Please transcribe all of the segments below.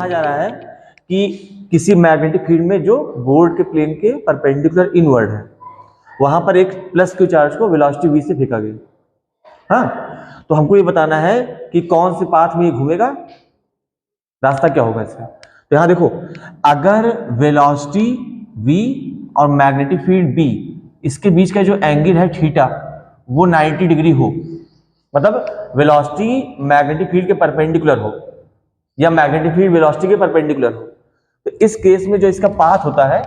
जा रहा है कि किसी मैग्नेटिक फील्ड में जो बोर्ड के प्लेन के परपेंडिकुलर इनवर्ड है, वहां पर एक प्लस क्यू चार्ज को वेलोसिटी v से फेंका गया। हाँ, तो हमको ये बताना है कि कौन से पाथ में ये घूमेगा, रास्ता क्या होगा इसका। तो यहां देखो, अगर वेलोसिटी v और मैग्नेटिक फील्ड b, इसके बीच का जो एंगल है थीटा, वो 90 डिग्री हो, मतलब वेलोसिटी मैग्नेटिक फील्ड के परपेंडिकुलर हो या मैग्नेटिक फील्ड वेलोसिटी के परपेंडिकुलर हो, तो इस केस में जो इसका पाथ होता है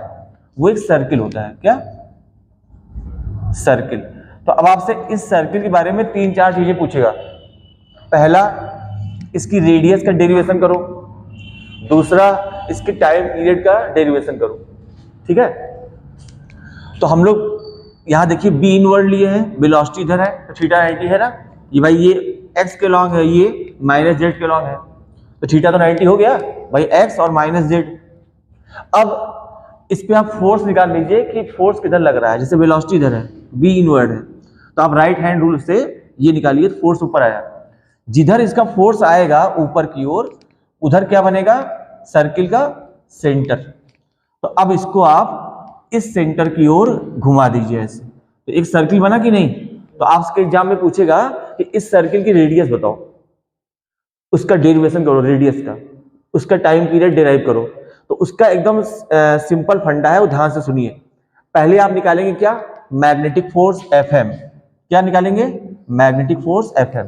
वो एक सर्किल होता है। क्या? सर्किल। तो अब आपसे इस सर्किल के बारे में 3-4 चीजें पूछेगा। पहला, इसकी रेडियस का डेरिवेशन करो। दूसरा, इसके टाइम पीरियड का डेरिवेशन करो। ठीक है, तो हम लोग यहां देखिए बी इनवर्ड लिए हैं, वेलोसिटी इधर है तो थीटा 90 है ना, ये भाई ये एक्स के लॉन्ग है, ये माइनस जेड के लॉन्ग है, तो थीटा तो 90 हो गया भाई, एक्स और माइनस जेड। अब इस पे आप फोर्स निकाल लीजिए कि फोर्स किधर लग रहा है। जैसे वेलोसिटी इधर है, बी इनवर्ड है, तो आप राइट हैंड रूल से ये निकालिए, फोर्स ऊपर आया, जिधर इसका फोर्स आएगा ऊपर की ओर, उधर क्या बनेगा? सर्किल का सेंटर। तो अब इसको आप इस सेंटर की ओर घुमा दीजिए ऐसे, तो एक सर्किल बना कि नहीं। तो आपके एग्जाम में पूछेगा कि इस सर्किल की रेडियस बताओ, उसका डेरिवेशन करो रेडियस का, उसका टाइम पीरियड डिराइव करो। तो उसका एकदम सिंपल फंडा है, वो ध्यान से सुनिए। पहले आप निकालेंगे क्या? Magnetic force Fm। क्या निकालेंगे? Magnetic force Fm।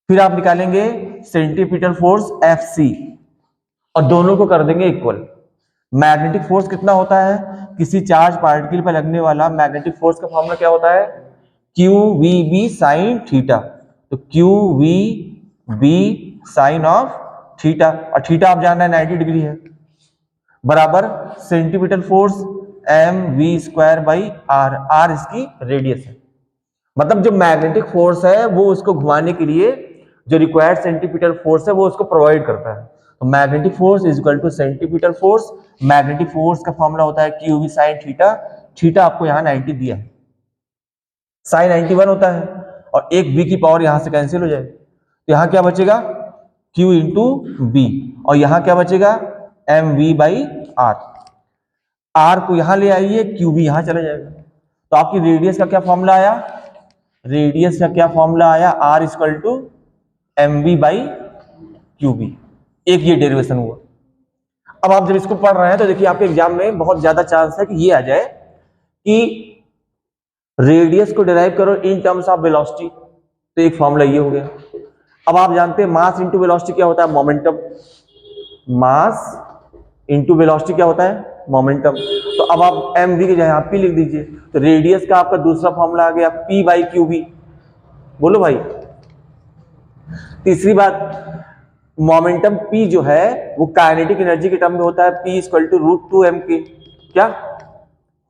फिर आप निकालेंगे सेंटीपीटल फोर्स Fc, और दोनों को कर देंगे इक्वल। मैग्नेटिक फोर्स कितना होता है? किसी चार्ज पार्टिकल पर लगने वाला मैग्नेटिक फोर्स का फॉर्मूला क्या होता है? QVB sine theta. तो QVB साइन ऑफ थीटा, और थीटा आप जानना है 90 डिग्री है, बराबर centimetre force mv² by r। r इसकी रेडियस है, मतलब जो मैग्नेटिक फोर्स है वो उसको घुमाने के लिए जो रिक्वायर्ड सेंटीमीटर फोर्स है वो उसको प्रोवाइड करता है। तो magnetic force is equal two centimetre force. Magnetic force का फॉर्मूला होता है QV साइन थीटा। थीटा आपको यहाँ 90 दिया है, साइन 91 होता है, और एक v की पावर यहां से कैंसिल हो जाए, तो यहाँ क्या बचेगा? Q इंटू बी, और यहाँ क्या बचेगा? mv by r। r को यहां ले आइए, QV यहां चला जाएगा। तो आपकी रेडियस का क्या फॉर्मूला आया? रेडियस का क्या फॉर्मूला आया? r equal to mv by QV। एक ये डेरिवेशन हुआ। अब आप जब इसको पढ़ रहे हैं तो देखिए आपके एग्जाम में बहुत ज्यादा चांस है कि ये आ जाए कि रेडियस को डिराइव करो इन टर्म्स ऑफ वेलोसिटी, तो एक फॉर्मूला ये हो गया। अब आप जानते हैं मास इंटू वेलोसिटी क्या होता है? मोमेंटम। मास इंटू वेलोसिटी क्या होता है? मोमेंटम। तो अब आप mv की जगह p लिख दीजिए, तो रेडियस का आपका दूसरा फॉर्मूला आ गया p बाई QV। बोलो भाई। तीसरी बात, मोमेंटम p जो है वो काइनेटिक एनर्जी के टर्म में होता है, p equal to root 2mk। क्या?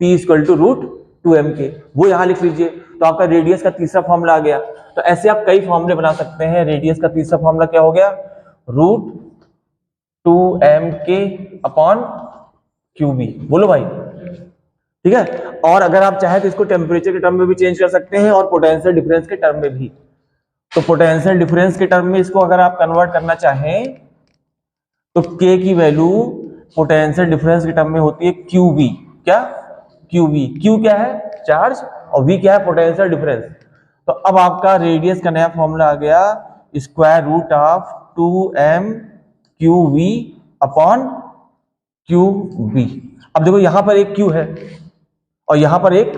p equal to root 2mk, वो यहां लिख लीजिए। तो आपका रेडियस का तीसरा फॉर्मूला आ गया। तो ऐसे आप कई फॉर्मूले बना सकते हैं। रेडियस का तीसरा फॉर्मूला क्या हो गया? Root 2mk upon QV। बोलो भाई, ठीक है। और अगर आप चाहें तो इसको टेम्परेचर के टर्म में भी चेंज कर सकते हैं और पोटेंशियल डिफरेंस के टर्म में भी। तो पोटेंशियल डिफरेंस के टर्म में इसको अगर आप कन्वर्ट करना चाहें तो K की वैल्यू पोटेंशियल डिफरेंस के टर्म में होती है QV। क्या? QV। Q क्या है? चार्ज, और V क्या है? Potential difference. तो अब आपका रेडियस का नया फॉर्मूला आ गया, square root of 2m QV upon QV। अब देखो यहां पर एक Q है और यहां पर एक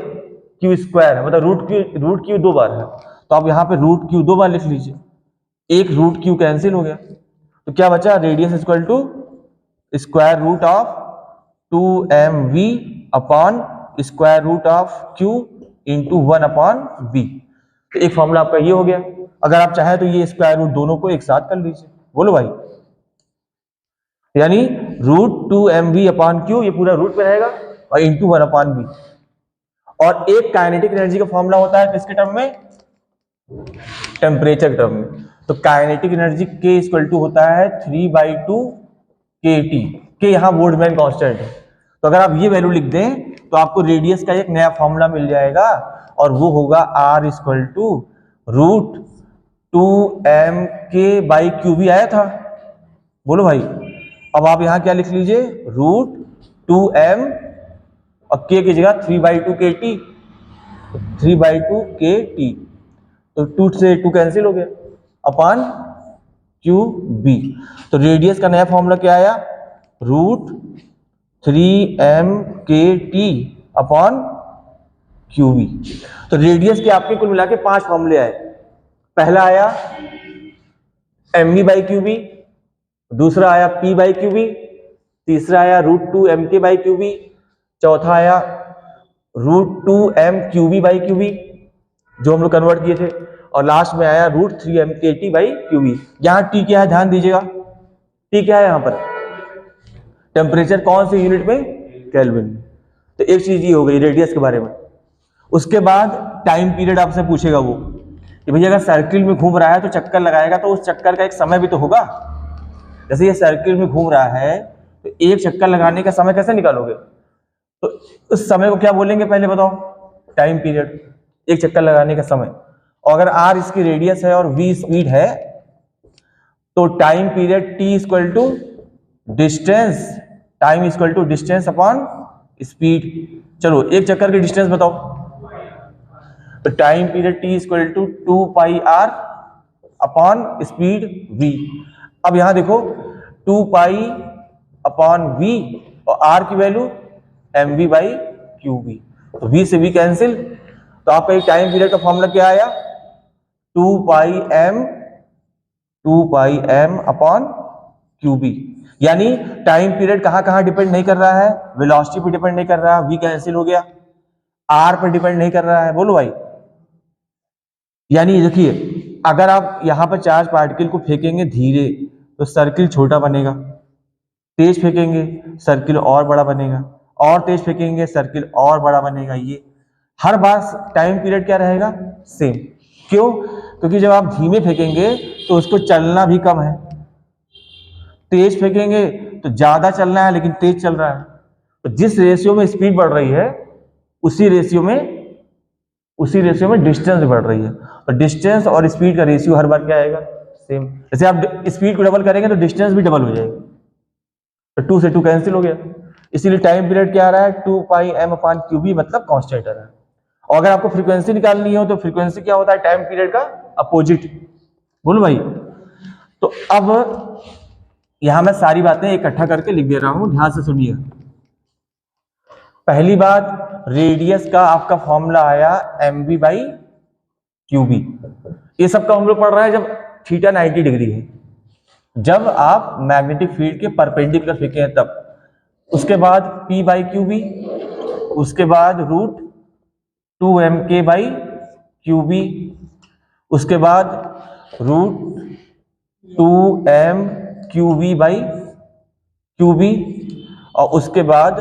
Q स्क्वायर है, मतलब रूट Q 2 बार है, तो आप यहां पे रूट Q 2 बार लिख लीजिए। एक रूट Q कैंसिल हो गया, तो क्या बचा? Radius equal to square root of 2mv upon square root of Q into 1 upon v। तो एक फॉर्मूला आपका ये हो गया। अगर आप चाहें तो ये स्क्वायर रूट दोनों को एक साथ कर लीजिए। बोलो भाई, यानी रूट 2mv अपॉन Q, ये पूरा रूट पे रहेगा, और इंटू 1 अपॉन v। और एक काइनेटिक एनर्जी का फॉर्मूला होता है किसके टर्म में? टेम्परेचर टर्म में। तो kinetic energy K equal to होता है 3/2 kT। K यहाँ बोल्ट्जमैन कांस्टेंट है। तो अगर आप ये वैल्यू लिख दें तो आपको रेडियस का एक नया फॉर्मूला मिल जाएगा, और वो होगा R equal to root 2mk by QV आया था। बोलो भाई, अब आप यहाँ क्या लिख लीजिए, √2m और k की जगह 3/2 kT, 3/2 kT, तो 2 से 2 कैंसिल हो गया अपॉन QB। तो रेडियस का नया फॉर्मूला क्या आया, √3m kT अपॉन QB। तो रेडियस के आपके कुल मिला के 5 फॉर्मूले आए। पहला आया mv/QB, दूसरा आया p/QB, तीसरा आया √2mk/QB, चौथा आया √2mQB/QB जो हम लोग कन्वर्ट किए थे, और लास्ट में आया √3mkT/QB। यहाँ T क्या है ध्यान दीजिएगा, T क्या है यहाँ पर, टेम्परेचर कौन से यूनिट में, केल्विन में। तो एक चीज ये हो गई रेडियस के बारे में। उसके बाद टाइम पीरियड आपसे पूछेगा वो कि भैया अगर सर्किल में घूम रहा है तो चक्कर लगाएगा तो उस चक्कर का एक समय भी तो होगा। जैसे ये सर्किल में घूम रहा है तो एक चक्कर लगाने का समय कैसे निकालोगे, तो उस समय को क्या बोलेंगे पहले बताओ, टाइम पीरियड, एक चक्कर लगाने का समय। और अगर r इसकी रेडियस है और v स्पीड है तो time period t equal to distance, time equal to distance upon speed. चलो एक चक्कर की डिस्टेंस बताओ, तो time period t equal to 2πr upon speed v। अब यहां देखो 2π अपॉन v और r की वैल्यू mv/QB, तो v से v कैंसिल, तो आपका एक टाइम पीरियड का फॉर्मूला क्या आया, 2πm अपॉन QB। यानी टाइम पीरियड कहां कहां डिपेंड नहीं कर रहा है, वेलोसिटी पे डिपेंड नहीं कर रहा है, v कैंसिल हो गया, r पर डिपेंड नहीं कर रहा है, बोलो भाई। यानी देखिए अगर आप यहां पर चार्ज पार्टिकल को फेंकेंगे धीरे तो सर्किल छोटा बनेगा, तेज फेंकेंगे सर्किल और बड़ा बनेगा, और तेज फेंकेंगे सर्किल और बड़ा बनेगा। ये हर बार टाइम पीरियड क्या रहेगा, सेम। क्यों, क्योंकि जब आप धीमे फेंकेंगे तो उसको चलना भी कम है, तेज फेंकेंगे तो ज्यादा चलना है लेकिन तेज चल रहा है। तो जिस रेशियो में स्पीड बढ़ रही है उसी रेशियो में डिस्टेंस बढ़ रही है, और डिस्टेंस और स्पीड का रेशियो हर बार क्या आएगा, सेम। जैसे आप स्पीड को डबल करेंगे तो डिस्टेंस भी डबल हो जाएगी, तो 2 से 2 कैंसिल हो गया। इसीलिए टाइम पीरियड क्या आ रहा है, 2πm/QB मतलब कांस्टेंट आ रहा है। और अगर आपको फ्रीक्वेंसी निकालनी हो तो फ्रीक्वेंसी क्या होता है, टाइम पीरियड का अपोजिट, बोलो भाई। तो अब यहां मैं सारी बातें इकट्ठा करके लिख दे रहा हूं, ध्यान से सुनिए। पहली बात, रेडियस का आपका फॉर्मूला आया mv/QB। ये सब का हम लोग पढ़ रहे हैं जब थीटा 90 डिग्री है, जब आप मैग्नेटिक फील्ड के परपेंडिकुलर फेंके हैं तब। उसके बाद p/QB, उसके बाद √2mk/QB, उसके बाद √2mQB/QB, और उसके बाद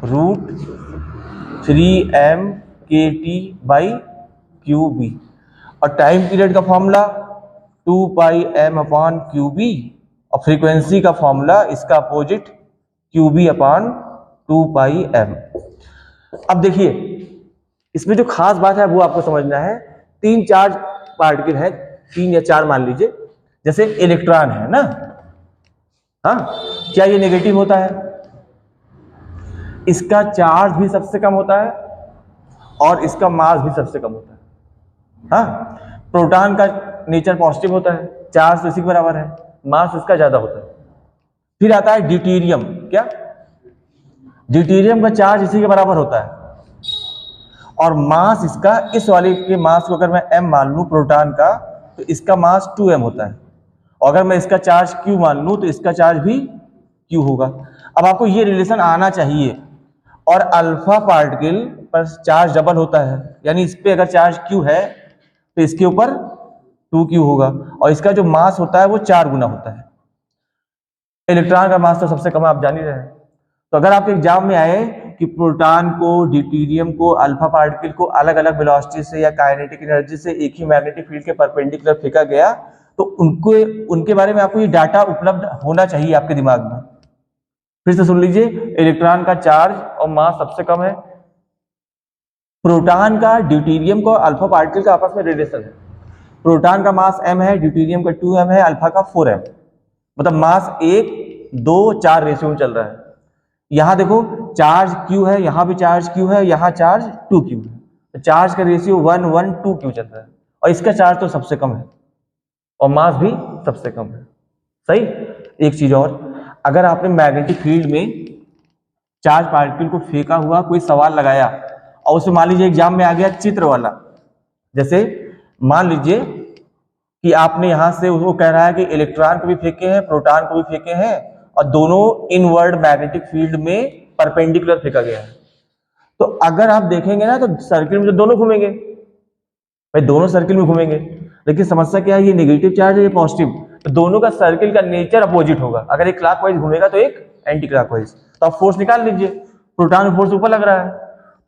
√3mkT/QB। और टाइम पीरियड का फॉर्मूला 2πm/QB, और फ्रीक्वेंसी का फॉर्मूला इसका अपोजिट QB/2πm। अब देखिए इसमें जो खास बात है वो आपको समझना है। 3 चार्ज पार्टिकल है, 3 या 4 मान लीजिए, जैसे इलेक्ट्रॉन है ना, हाँ, क्या ये नेगेटिव होता है, इसका चार्ज भी सबसे कम होता है और इसका मास भी सबसे कम होता है। हाँ, प्रोटॉन का नेचर पॉजिटिव होता है, चार्ज तो इसी के बराबर है, मास इसका ज्यादा होता है। फिर आता है ड्यूटेरियम, क्या ड्यूटेरियम का चार्ज इसी के बराबर होता है और मास इसका, इस वाले के मास को अगर मैं m मान लूं प्रोटॉन का, तो इसका मास 2m होता है, और अगर मैं इसका चार्ज q मान लूं तो इसका चार्ज भी q होगा। अब आपको ये रिलेशन आना चाहिए। और अल्फा पार्टिकल पर चार्ज डबल होता है, यानी इस पे अगर चार्ज q है तो इसके ऊपर 2q होगा, और इसका जो मास होता है वो 4 गुना होता है। इलेक्ट्रॉन का मास तो सबसे कम आप जान ही रहे हैं। तो अगर आपके एग्जाम में आए कि प्रोटॉन को, ड्यूटेरियम को, अल्फा पार्टिकल को अलग अलग वेलोसिटी से या काइनेटिक एनर्जी से एक ही मैग्नेटिक फील्ड के परपेंडिकुलर फेंका गया, तो उनके बारे में आपको ये डाटा उपलब्ध होना चाहिए आपके दिमाग में। फिर से सुन लीजिए, इलेक्ट्रॉन का चार्ज और मास सबसे कम है, प्रोटॉन का, ड्यूटेरियम को, अल्फा पार्टिकल का आपस में रिलेशन है। प्रोटॉन का मास m है, ड्यूटेरियम का 2m है, अल्फा का 4m, मतलब मास 1 2 4 रेशियो में चल रहा है। यहाँ देखो चार्ज Q है, यहाँ भी चार्ज Q है, यहाँ चार्ज 2Q है, तो चार्ज का रेशियो 1 1 2Q चल रहा है, और इसका चार्ज तो सबसे कम है और मास भी सबसे कम है। सही। एक चीज और, अगर आपने मैग्नेटिक फील्ड में चार्ज पार्टिकल को फेंका हुआ कोई सवाल लगाया और उसे मान लीजिए एग्जाम में आ गया चित्र वाला, जैसे मान लीजिए कि आपने यहां से, वो कह रहा है कि इलेक्ट्रॉन को भी फेंके हैं, प्रोटॉन को भी फेंके हैं, और दोनों इनवर्ड मैग्नेटिक फील्ड में परपेंडिकुलर फेंका गया है। तो अगर आप देखेंगे ना तो सर्किल में तो दोनों घूमेंगे भाई, दोनों सर्किल में घूमेंगे, लेकिन समस्या क्या है, ये नेगेटिव चार्ज है, ये पॉजिटिव, तो दोनों का सर्किल का नेचर अपोजिट होगा। अगर एक क्लॉकवाइज घूमेगा तो एक एंटी क्लॉकवाइज। तो आप फोर्स निकाल लीजिए, प्रोटॉन में फोर्स ऊपर लग रहा है,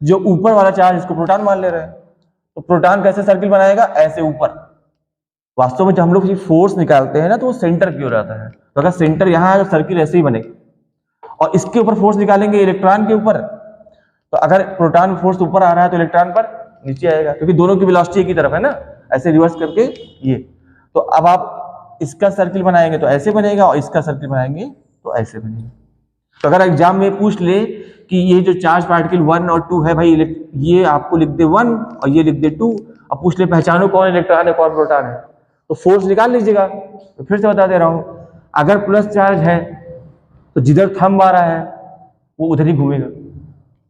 जो ऊपर वाला चार्ज इसको प्रोटॉन मान ले रहा है, तो प्रोटॉन कैसे सर्किल बनाएगा, ऐसे ऊपर। वास्तव में जब हम लोग फोर्स निकालते हैं ना तो वो सेंटर की ओर आता है, तो अगर सेंटर यहाँ है तो सर्किल ऐसे ही बनेगा। और इसके ऊपर फोर्स निकालेंगे इलेक्ट्रॉन के ऊपर, तो अगर प्रोटॉन फोर्स ऊपर आ रहा है तो इलेक्ट्रॉन पर नीचे आएगा, क्योंकि दोनों की वेलोसिटी एक ही तरफ है ना, ऐसे रिवर्स करके ये। तो अब आप इसका सर्किल बनाएंगे तो ऐसे बनेगा, और इसका सर्किल बनाएंगे तो ऐसे बनेगा। तो अगर एग्जाम में पूछ ले कि ये जो चार्ज पार्टिकल 1 और 2 है भाई, ये आपको लिख दे 1 और ये लिख दे 2, अब पूछ ले पहचानो कौन इलेक्ट्रॉन है कौन प्रोटॉन है, तो फोर्स निकाल लीजिएगा। तो फिर से बता दे रहा हूं, अगर प्लस चार्ज है तो जिधर थंब आ रहा है वो उधर ही घूमेगा,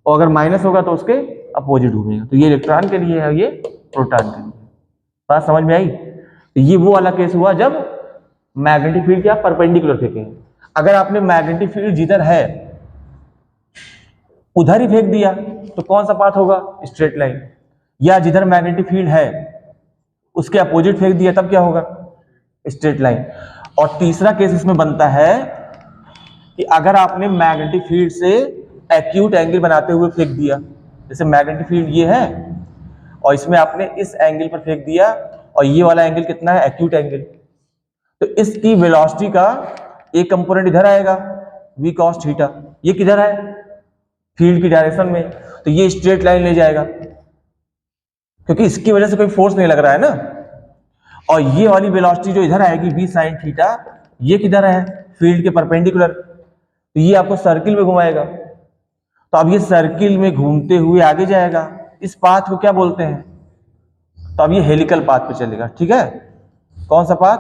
और अगर माइनस होगा तो उसके अपोजिट घूमेगा। तो ये इलेक्ट्रॉन के लिए है, ये प्रोटॉन के लिए। बात समझ में आई? तो ये वो वाला केस हुआ जब मैग्नेटिक फील्ड क्या परपेंडिकुलर फेंके। अगर आपने मैग्नेटिक फील्ड जिधर है उधर ही फेंक दिया तो कौन सा पाथ होगा, स्ट्रेट लाइन। या जिधर मैग्नेटिक फील्ड है उसके अपोजिट फेंक दिया तब क्या होगा, स्ट्रेट लाइन। और तीसरा केस इसमें बनता है कि अगर आपने मैग्नेटिक फील्ड से एक्यूट एंगल बनाते हुए फेंक दिया, जैसे मैग्नेटिक फील्ड ये है और इसमें आपने इस एंगल पर फेंक दिया, और ये वाला एंगल कितना है, एक्यूट एंगल, तो इसकी वेलोसिटी का एक कंपोनेंट इधर आएगा v cos थीटा, ये किधर है, फील्ड की डायरेक्शन में, तो ये स्ट्रेट लाइन ले जाएगा क्योंकि इसकी वजह से कोई फोर्स नहीं लग रहा है ना। और ये वाली वेलोसिटी जो इधर आएगी v sin थीटा, ये किधर है, फील्ड के परपेंडिकुलर, तो ये आपको सर्किल में घुमाएगा। तो अब ये सर्किल में घूमते हुए आगे जाएगा, इस पाथ को क्या बोलते हैं, तो अब ये हेलिकल पाथ पे चलेगा। ठीक है, कौन सा पाथ,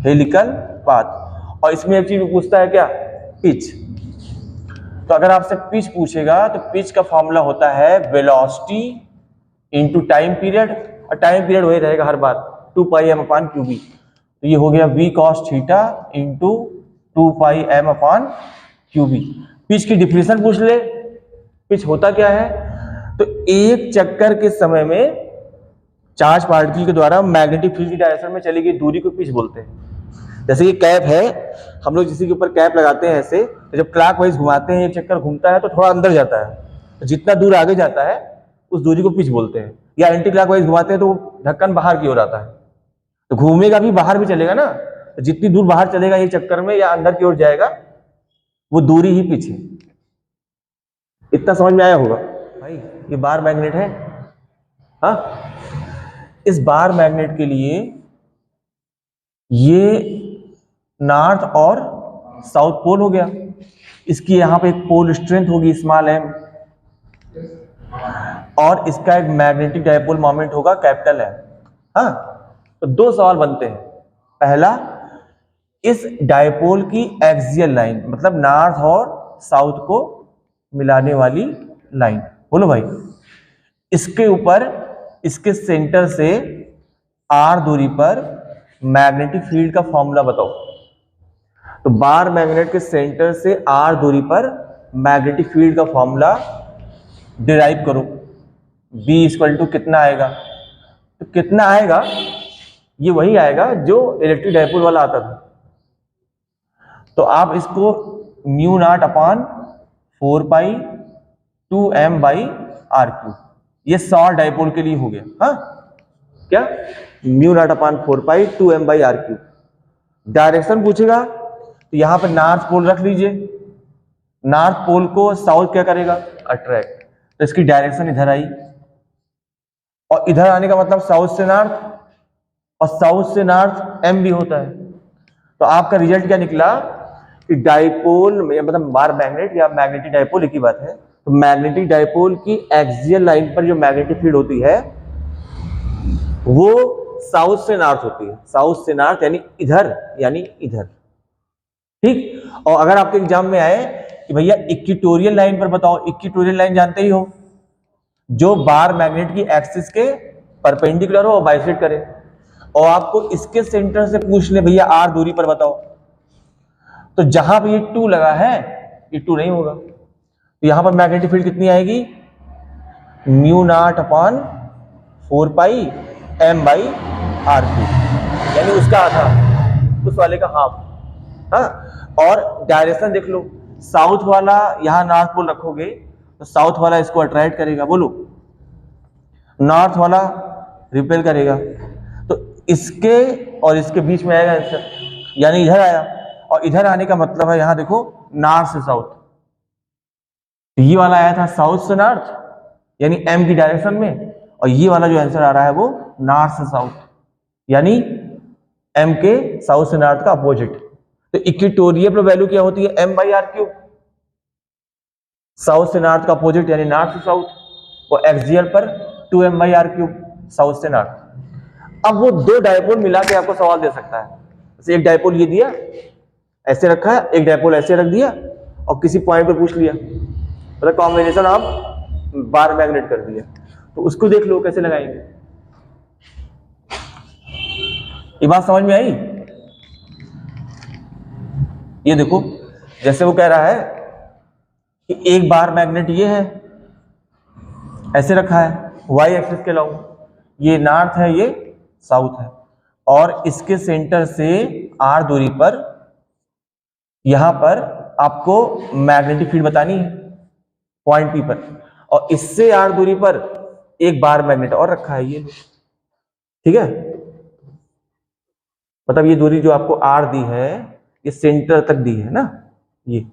हेलिकल पाथ। और इसमें एक चीज पूछता है क्या, पिच। तो अगर आपसे पिच पूछेगा तो पिच का फॉर्मूला होता है वेलोसिटी इनटू टाइम पीरियड, और टाइम पीरियड वही रहेगा हर बार 2πm/qb। तो ये हो गया v cos theta into 2πm/qb। Pitch की डिफिनेशन पूछ ले, पिच होता क्या है, तो एक चक्कर के समय में चार्ज पार्टिकल के द्वारा मैग्नेटिक फील्ड की डायरेक्शन में चली गई दूरी को पिच बोलते हैं। जैसे ये कैप है, हम लोग किसी के ऊपर कैप लगाते हैं ऐसे, तो जब क्लॉकवाइज घुमाते हैं, एक चक्कर घूमता है तो थोड़ा अंदर जाता है, तो जितना दूर आगे जाता है उस दूरी को पिच बोलते हैं। या एंटी क्लॉकवाइज घुमाते हैं तो ढक्कन बाहर की ओर आता है, तो घूमेगा भी बाहर भी चलेगा ना, तो जितनी दूर बाहर चलेगा एक चक्कर में या अंदर की ओर जाएगा वो दूरी ही पिच है। इतना समझ में आया होगा भाई। ये बार मैग्नेट है, हाँ, इस बार मैग्नेट के लिए ये नॉर्थ और साउथ पोल हो गया, इसकी यहां पे एक पोल स्ट्रेंथ होगी स्मॉल m, और इसका एक मैग्नेटिक डायपोल मोमेंट होगा कैपिटल M। हाँ, तो दो सवाल बनते हैं। पहला, इस डायपोल की एक्सियल लाइन, मतलब नॉर्थ और साउथ को मिलाने वाली लाइन, बोलो भाई, इसके ऊपर इसके सेंटर से r दूरी पर मैग्नेटिक फील्ड का फॉर्मूला बताओ। तो बार मैग्नेट के सेंटर से r दूरी पर मैग्नेटिक फील्ड का फॉर्मूला डिराइव करो। B इक्वल टू कितना आएगा, तो कितना आएगा, ये वही आएगा जो इलेक्ट्रिक डायपोल वाला आता था। तो आप इसको म्यू नॉट अपान 4π2m/r3, ये शॉर्ट डायपोल के लिए हो गया। हाँ, क्या, म्यू नॉट अपान 4π2m/r3। डायरेक्शन पूछेगा तो यहां पर नॉर्थ पोल रख लीजिए, नॉर्थ पोल को साउथ क्या करेगा, अट्रैक्ट, तो इसकी डायरेक्शन इधर आई, और इधर आने का मतलब साउथ से नॉर्थ, और साउथ से नॉर्थ m भी होता है। तो आपका रिजल्ट क्या निकला कि डाइपोल में मतलब बार मैग्नेट या मैग्नेटिक डाइपोल एक ही बात है, तो मैग्नेटिक डाइपोल की एक्सियल लाइन पर जो मैग्नेटिक फील्ड होती है वो साउथ से नॉर्थ होती है, साउथ से नॉर्थ यानी इधर, ठीक। और अगर आपके एग्जाम में आए कि भैया इक्वेटोरियल लाइन पर बताओ, इक्वेटोरियल लाइन जानते ही हो, जो बार मैग्नेट की एक्सिस के परपेंडिकुलर हो और बाइसेक्ट करे, और आपको इसके सेंटर से पूछ ले भैया आर दूरी पर बताओ, तो जहां पे ये 2 लगा है ये 2 नहीं होगा, तो यहां पर मैग्नेटिक फील्ड कितनी आएगी, mu naught upon 4 pi m by r q, यानी उसका आधा, उस वाले का हाफ। हाँ, और डायरेक्शन देख लो, साउथ वाला यहां नॉर्थ पोल रखोगे तो साउथ वाला इसको अट्रैक्ट करेगा, बोलो, नॉर्थ वाला रिपेल करेगा, तो इसके और इसके बीच में आएगा आंसर, यानी इधर आया, और इधर आने का मतलब है यहां देखो नॉर्थ से साउथ, ये वाला आया था साउथ से नॉर्थ यानी एम की डायरेक्शन में, और ये वाला जो आंसर आ रहा है वो नॉर्थ से साउथ यानी एम के साउथ से नॉर्थ का अपोजिट। तो इक्वेटोरियल पर वैल्यू क्या होती है, m by are cube, south से नॉर्थ का अपोजिट यानी नॉर्थ से साउथ, और एक्सियल पर 2m by are cube, south से नॉर्थ। अब वो दो डायपोल मिला के आपको सवाल दे सकता है, जैसे एक डायपोल ये दिया ऐसे रखा है, एक डायपोल ऐसे रख दिया और किसी पॉइंट पर पूछ लिया, मतलब कॉम्बिनेशन आप बार मैग्नेट कर दिया, तो उसको देख लो कैसे लगाएंगे। ये बात समझ में आई? ये देखो, जैसे वो कह रहा है कि एक बार मैग्नेट ये है, ऐसे रखा है वाई एक्सिस के अलाउ, ये नॉर्थ है ये साउथ है, और इसके सेंटर से आर दूरी पर यहां पर आपको मैग्नेटिक फील्ड बतानी है पॉइंट पी पर, और इससे आर दूरी पर एक बार मैग्नेट और रखा है ये, ठीक है। मतलब ये दूरी जो आपको आर दी है ये सेंटर तक दी है ना, ये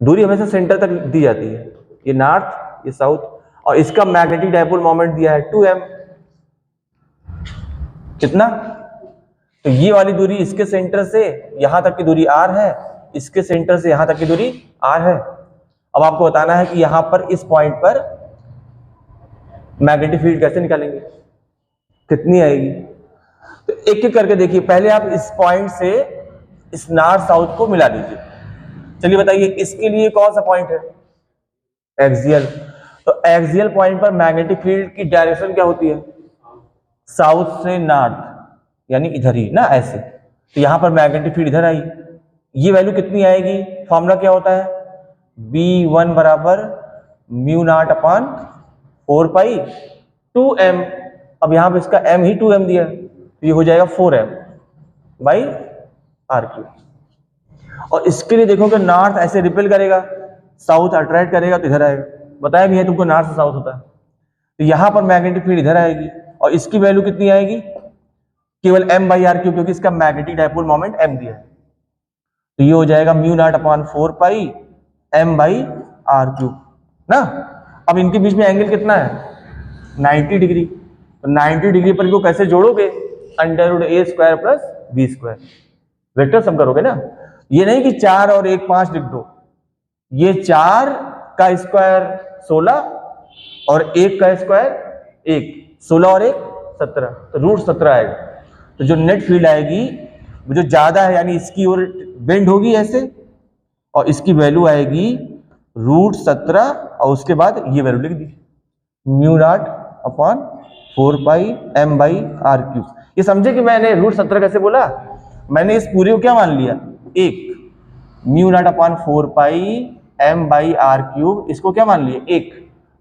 दूरी हमेशा सेंटर तक दी जाती है, ये नॉर्थ ये साउथ, और इसका मैग्नेटिक डायपोल मोमेंट दिया है 2m, कितना, तो ये वाली दूरी इसके सेंटर से यहां तक की दूरी r है, इसके सेंटर से यहां तक की दूरी r है। अब आपको बताना है कि यहां पर इस पॉइंट पर मैग्नेटिक फील्ड कैसे निकालेंगे, कितनी आएगी, तो एक एक करके देखिए। पहले आप इस पॉइंट से इस नॉर्थ साउथ को मिला लीजिए। चलिए बताइए इसके लिए कौन सा पॉइंट है, एक्सियल, तो एक्सियल पॉइंट पर मैग्नेटिक फील्ड की डायरेक्शन क्या होती है, साउथ से नॉर्थ यानी इधर ही ना, ऐसे, तो यहां पर मैग्नेटिक फील्ड इधर आई, ये वैल्यू कितनी आएगी, फॉर्मूला क्या होता है, B1 बराबर म्यू नॉट अपॉन 4 पाई 2m, अब यहां पे इसका m ही 2m दिया, तो ये हो जाएगा 4m बाई आर क्यूब। और इसके लिए देखो कि नॉर्थ ऐसे रिपेल करेगा, साउथ अट्रैक्ट करेगा, तो इधर आएगा, बताया भी है तुमको नॉर्थ से साउथ होता है, तो यहां पर मैग्नेटिक फील्ड इधर आएगी, और इसकी वैल्यू कितनी आएगी, केवल m बाई आर क्यूब, क्योंकि इसका मैग्नेटिक डायपोल मोमेंट m दिया है, तो ये हो जाएगा mu naught upon 4 pi m by are cube ना। अब इनके बीच में एंगल कितना है, 90 डिग्री, तो 90 डिग्री पर इनको कैसे जोड़ोगे, √a square plus b square, vector sum करोगे ना, ये नहीं कि 4 और 1 5 लिख दो, ये 4 का स्क्वायर 16 और 1 का स्क्वायर 1, 16 और 1 17, तो √17 आएगा, तो जो नेट फील्ड आएगी वो जो ज्यादा है यानी इसकी ओर बेंड होगी ऐसे, और इसकी वैल्यू आएगी √17, और उसके बाद ये वैल्यू लिख दी mu naught upon 4 pi m by are cube. ये समझे कि मैंने √17 कैसे बोला, मैंने इस पूरे को क्या मान लिया, एक mu naught upon 4 pi m by are cube, इसको क्या मान लिया, एक,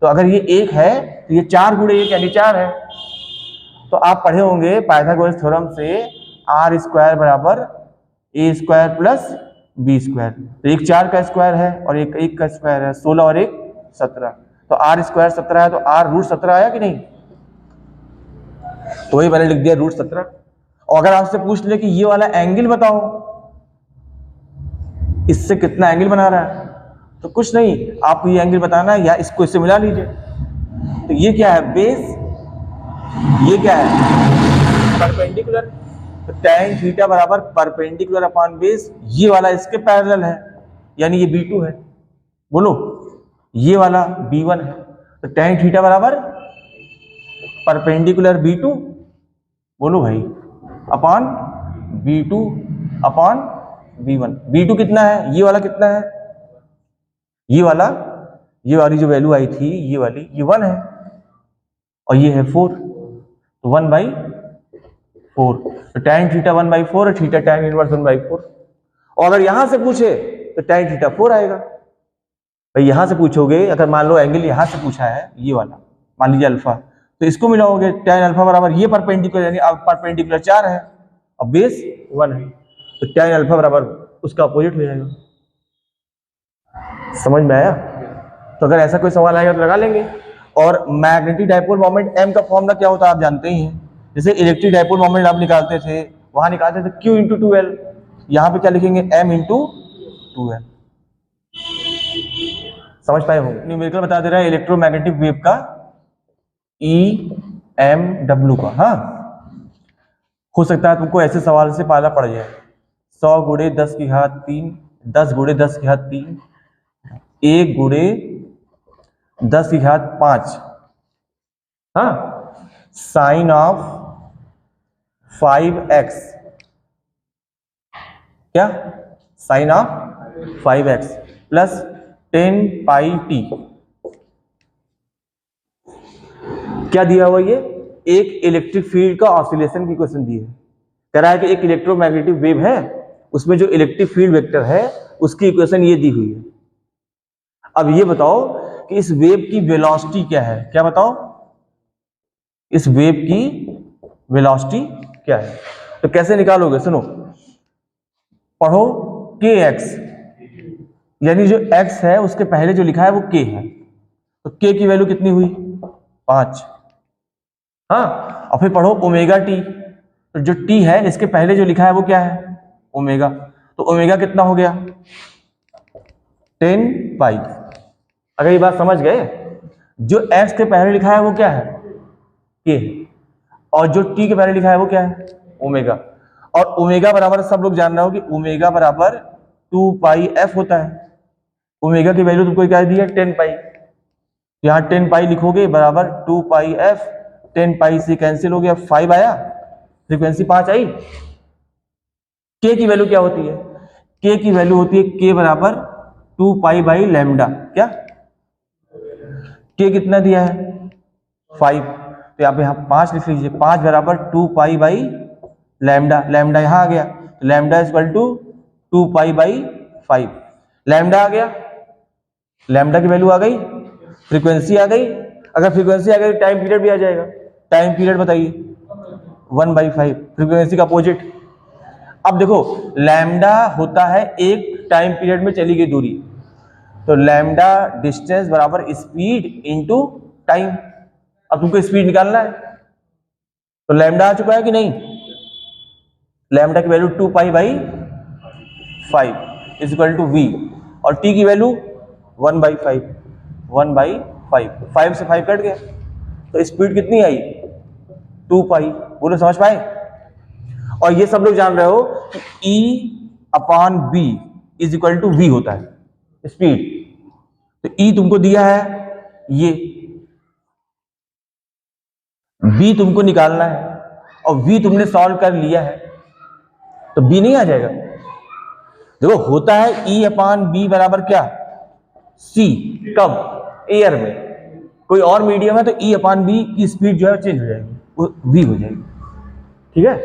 तो अगर ये एक है तो ये 4 गुणे 1 यानी 4 है। तो आप पढ़े होंगे पाइथागोरस थ्योरम से आर स्क्वायर बराबर a square plus b square, तो एक 4 का स्क्वायर है और एक 1 का स्क्वायर है, 16 और 1 17, तो आर स्क्वायर 17 है, तो आर √17 आया कि नहीं, तो वही मैंने लिख दिया √17। और अगर आपसे पूछ ले कि ये वाला एंगल बताओ, इससे कितना एंगल बना रहा है, तो कुछ नहीं, आपको ये एंगल बताना है या इसको इससे मिला लीजिए, तो ये क्या है बेस, ये क्या है परपेंडिकुलर, तो tan थीटा बराबर परपेंडिकुलर अपॉन बेस, ये वाला इसके पैरेलल है, यानी ये B2 है, बोलो ये वाला B1 है, तो tan थीटा बराबर परपेंडिकुलर B2, बोलो भाई, upon B2 upon B1। B2 कितना है, ये वाला कितना है, ये वाली जो वैल्यू आई थी ये वाली, ये 1 है और ये है 4, तो 1/4, तो tan थीटा 1/4 और थीटा tan इनवर्स 1/4। और अगर यहां से पूछे तो tan थीटा 4 आएगा। भाई यहां से पूछोगे, अगर मान लो एंगल यहां से पूछा है ये वाला, मान लीजिए अल्फा, तो इसको मिलाओगे tan अल्फा बराबर ये परपेंडिकुलर, यानी अब परपेंडिकुलर 4 है और बेस 1 है, तो tan अल्फा बराबर उसका अपोजिट हो जाएगा। समझ में आया? तो अगर ऐसा कोई सवाल आएगा तो लगा लेंगे। और मैग्नेटिक डाइपोल मोमेंट m का फॉर्मूला क्या होता है आप जानते ही हैं। जैसे इलेक्ट्रिक डाइपोल मोमेंट आप निकालते थे, वहां निकालते थे q × 2l, यहां पे क्या लिखेंगे m × 2l। समझ पाए होंगे? न्यूमेरिकल बता दे रहा है इलेक्ट्रोमैग्नेटिक वेव का EMW का। हाँ, हो सकता है तुमको ऐसे सवाल से पाला पड़ जाए। 100 × 10⁻3, 10 × 10⁻3, 1 × 10⁵, हाँ, साइन ऑफ 5x, क्या sign of 5x plus 10πt। क्या दिया हुआ, ये एक इलेक्ट्रिक फील्ड का ऑसिलेशन की क्वेश्चन दी है। कह रहा है कि एक इलेक्ट्रोमैग्नेटिक वेव है, उसमें जो इलेक्ट्रिक फील्ड वेक्टर है उसकी इक्वेशन ये दी हुई है। अब ये बताओ कि इस वेव की वेलोसिटी क्या है, क्या बताओ, इस वेव की वेलोसिटी क्या है। तो कैसे निकालोगे, सुनो, पढ़ो kx, यानी जो x है उसके पहले जो लिखा है वो k है, तो k की वैल्यू कितनी हुई, 5। हाँ, और फिर पढ़ो ओमेगा t, तो जो t है इसके पहले जो लिखा है वो क्या है, ओमेगा, तो ओमेगा कितना हो गया, 10π। अगर ये बात समझ गए, जो x के पहले लिखा है वो क्या है, k, और जो t के पहले लिखा है वो क्या है, ओमेगा। और ओमेगा बराबर सब लोग जान रहे हो कि ओमेगा बराबर 2πf होता है। ओमेगा की वैल्यू तुमको क्या दी है, 10π, यहाँ 10π लिखोगे बराबर 2πf, 10π से कैंसिल हो गया, 5 आया, फ्रीक्वेंसी 5 आई। k की वैल्यू क्या होती है, k की वैल्यू होती है k बराबर 2π/λ। क्या k कितना दिया है, 5, तो यहाँ पे 5 लिख लीजिए, 5 बराबर 2π/λ, लैम्डा यहाँ आ गया, तो लैम्डा इक्वल टू 2π/5, लैम्डा आ गया, लैम्डा की वैल्यू आ गई, फ्रीक्वेंसी आ गई। अगर फ्रीक्वेंसी आ गई टाइम पीरियड भी आ जाएगा। टाइम पीरियड बताइए, 1/5, फ्रीक्वेंसी का अपोजिट। अब देखो लैम्डा होता है एक टाइम पीरियड में चली गई दूरी, तो लैम्डा डिस्टेंस बराबर स्पीड इनटू टाइम। अब तुमको स्पीड निकालना है, तो लैम्डा आ चुका है कि नहीं, लैम्डा की वैल्यू 2π/5 इक्वल टू v, और t की वैल्यू 1/5, 5 से 5 कट गया, तो स्पीड कितनी आई, 2π। बोलो समझ पाए? और ये सब लोग जान रहे हो कि E/B is equal to v होता है स्पीड। तो E तुमको दिया है, ये B तुमको निकालना है, और V तुमने सॉल्व कर लिया है, तो B नहीं आ जाएगा। देखो होता है E/B बराबर क्या, C, कब, एयर में। कोई और मीडियम है तो E/B की स्पीड जो है चेंज हो जाएगी, वो V हो जाएगी। ठीक है।